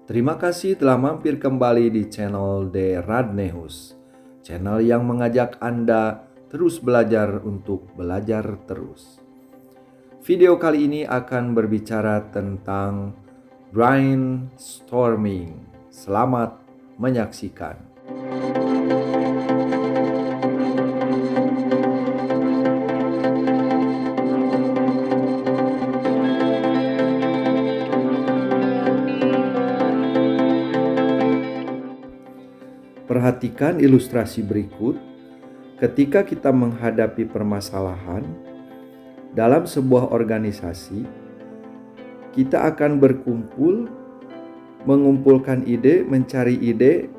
Terima kasih telah mampir kembali di channel The Radnehus, channel yang mengajak Anda terus belajar untuk belajar terus. Video kali ini akan berbicara tentang brainstorming. Selamat menyaksikan. Perhatikan ilustrasi berikut. Ketika kita menghadapi permasalahan dalam sebuah organisasi, kita akan berkumpul, mengumpulkan ide, mencari ide,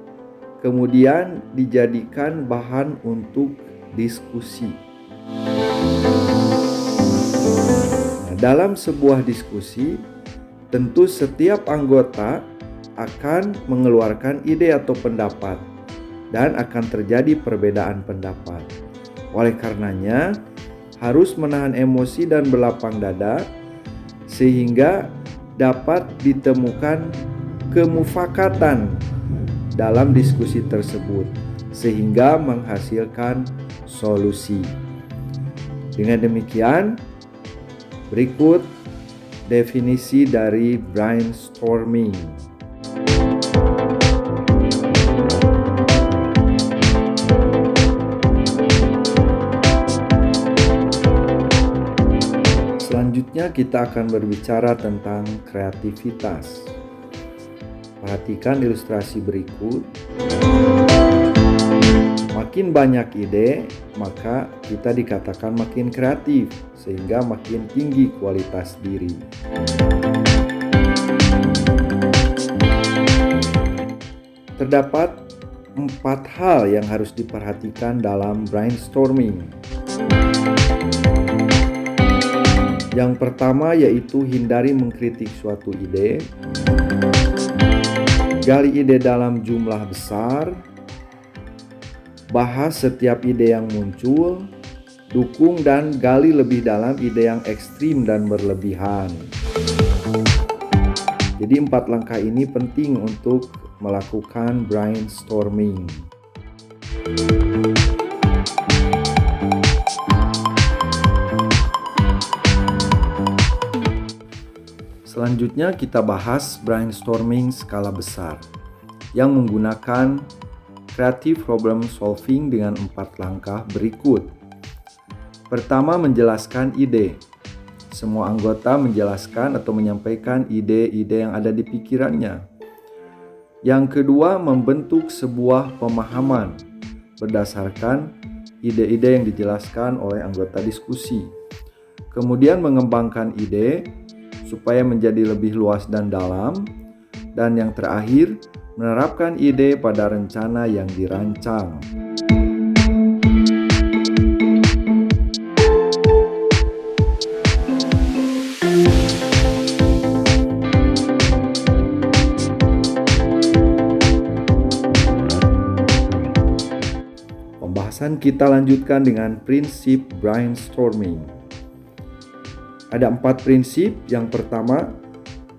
kemudian dijadikan bahan untuk diskusi. Nah, dalam sebuah diskusi, tentu setiap anggota akan mengeluarkan ide atau pendapat, dan akan terjadi perbedaan pendapat. Oleh karenanya, harus menahan emosi dan berlapang dada sehingga dapat ditemukan kemufakatan dalam diskusi tersebut sehingga menghasilkan solusi. Dengan demikian, berikut definisi dari brainstorming. Selanjutnya kita akan berbicara tentang kreativitas. Perhatikan ilustrasi berikut. Makin banyak ide, maka kita dikatakan makin kreatif, sehingga makin tinggi kualitas diri. Terdapat 4 hal yang harus diperhatikan dalam brainstorming. Yang pertama yaitu hindari mengkritik suatu ide, gali ide dalam jumlah besar, bahas setiap ide yang muncul, dukung dan gali lebih dalam ide yang ekstrim dan berlebihan. Jadi 4 langkah ini penting untuk melakukan brainstorming. Selanjutnya kita bahas brainstorming skala besar yang menggunakan creative problem solving dengan 4 langkah berikut. Pertama, menjelaskan ide. Semua anggota menjelaskan atau menyampaikan ide-ide yang ada di pikirannya. Yang kedua, membentuk sebuah pemahaman berdasarkan ide-ide yang dijelaskan oleh anggota diskusi. Kemudian mengembangkan ide supaya menjadi lebih luas dan dalam. Dan yang terakhir, menerapkan ide pada rencana yang dirancang. Pembahasan kita lanjutkan dengan prinsip brainstorming. Ada 4 prinsip. Yang pertama,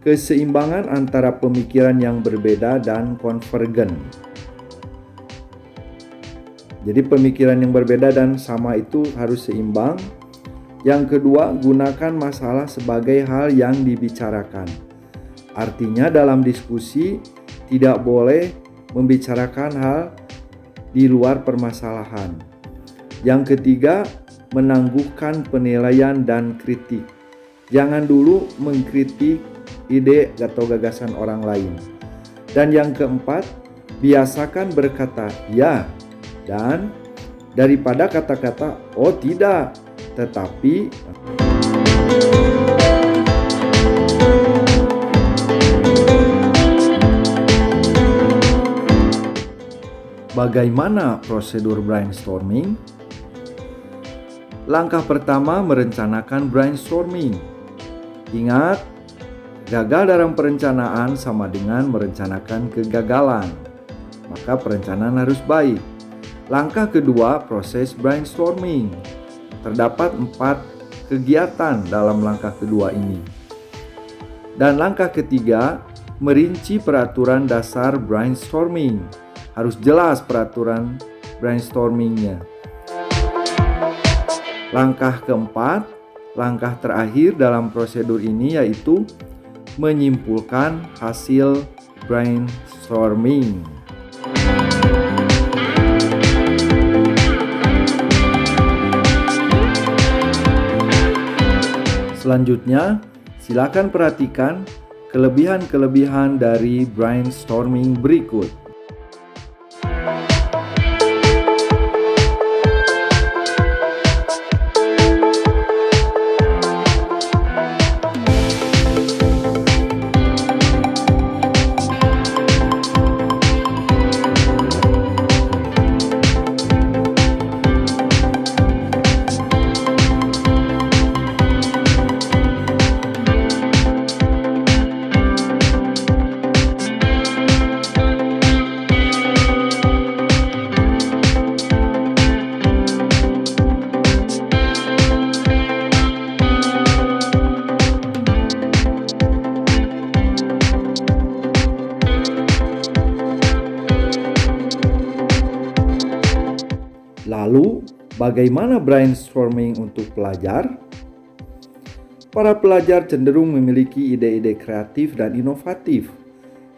keseimbangan antara pemikiran yang berbeda dan konvergen. Jadi pemikiran yang berbeda dan sama itu harus seimbang. Yang kedua, gunakan masalah sebagai hal yang dibicarakan. Artinya dalam diskusi tidak boleh membicarakan hal di luar permasalahan. Yang ketiga, menangguhkan penilaian dan kritik. Jangan dulu mengkritik ide atau gagasan orang lain. Dan yang keempat, biasakan berkata ya dan daripada kata-kata oh tidak, tetapi. Bagaimana prosedur brainstorming? Langkah pertama, merencanakan brainstorming. Ingat, gagal dalam perencanaan sama dengan merencanakan kegagalan. Maka perencanaan harus baik. Langkah kedua, proses brainstorming. Terdapat 4 kegiatan dalam langkah kedua ini. Dan langkah ketiga, merinci peraturan dasar brainstorming. Harus jelas peraturan brainstormingnya. Langkah keempat, langkah terakhir dalam prosedur ini yaitu menyimpulkan hasil brainstorming. Selanjutnya, silakan perhatikan kelebihan-kelebihan dari brainstorming berikut. Lalu, bagaimana brainstorming untuk pelajar? Para pelajar cenderung memiliki ide-ide kreatif dan inovatif,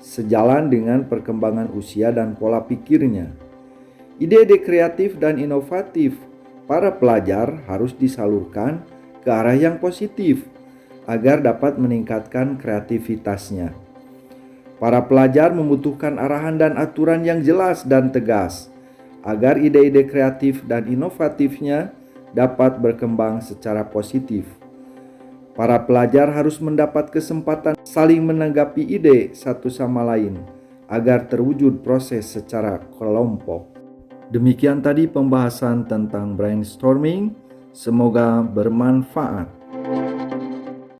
sejalan dengan perkembangan usia dan pola pikirnya. Ide-ide kreatif dan inovatif para pelajar harus disalurkan ke arah yang positif, agar dapat meningkatkan kreativitasnya. Para pelajar membutuhkan arahan dan aturan yang jelas dan tegas, agar ide-ide kreatif dan inovatifnya dapat berkembang secara positif. Para pelajar harus mendapat kesempatan saling menanggapi ide satu sama lain, agar terwujud proses secara kelompok. Demikian tadi pembahasan tentang brainstorming, semoga bermanfaat.